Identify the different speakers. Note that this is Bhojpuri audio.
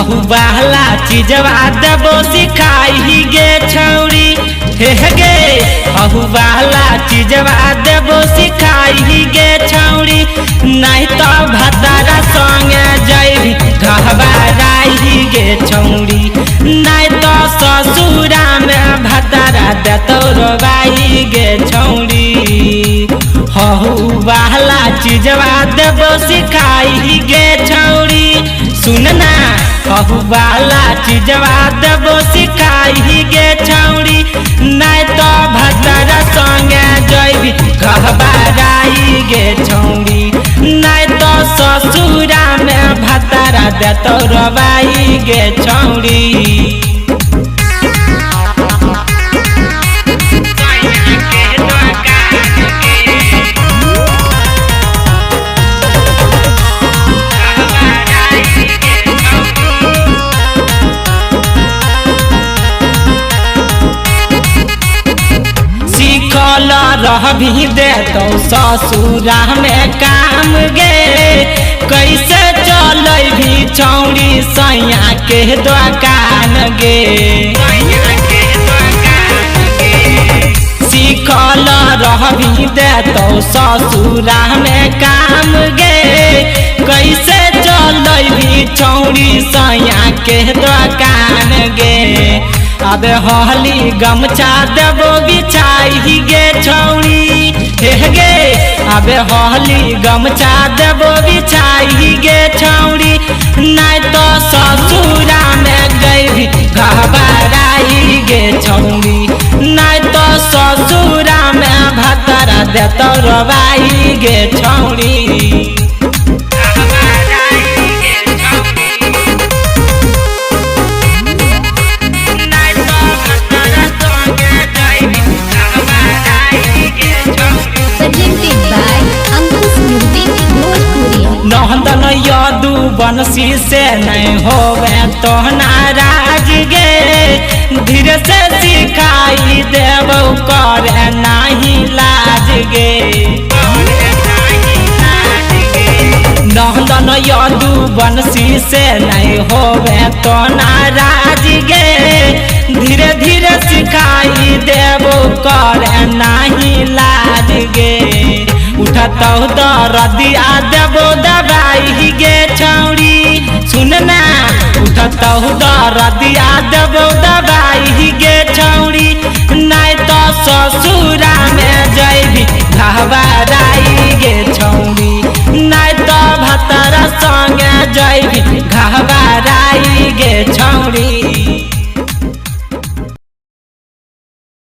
Speaker 1: हहु बहला चीजवा देबो सिखाई गे छौरी हे गे हहु बहला चीजवा देबो सिखाई गे छौरी नहीं तो भतारा संगे जैबी घबराई गे छौरी नहीं तो ससुरा में भतारा देतो रोबाई गे छौरी हहु बहला चीजवा देबो सिखाई गे छौरी सुनना हहु बहला चीजवा देबो सिखाई गे छौरी नहीं तो भतारा संगे जैबी घबराई गे छौरी नहीं तो ससुरा में भतारा देतो रोबाई गे छौरी। रहबी दे तो ससुरा में काम गे कैसे चल भी छौरी सैया के दुकान गे सीखल रहबी दे तो ससुरा में काम गे कैसे चल भी छौरी सैया के दुकान गे अब हली गमछा देबो बिछाई गे छौरी हे गे अब हली गमछा देबो बिछाई गे छौरी नहीं तो ससुरा में गई घबराई गे छौरी नहीं तो ससुरा में भतारा देतो रोबाई गे छौरी। नंदन यदु बंसी से नहीं होवे तो नाराज गे धीरे से सिखाई देबो करे नहीं लाज गे नंदन यदु बंसी से नहीं होवे तो नाराज गे धीरे धीरे सिखाई देबो करे नहीं लाज गे उठतौ दरदिया देबो दबाई गे छौरी सुनना उठतौ दरदिया देबो दबाई गे छौरी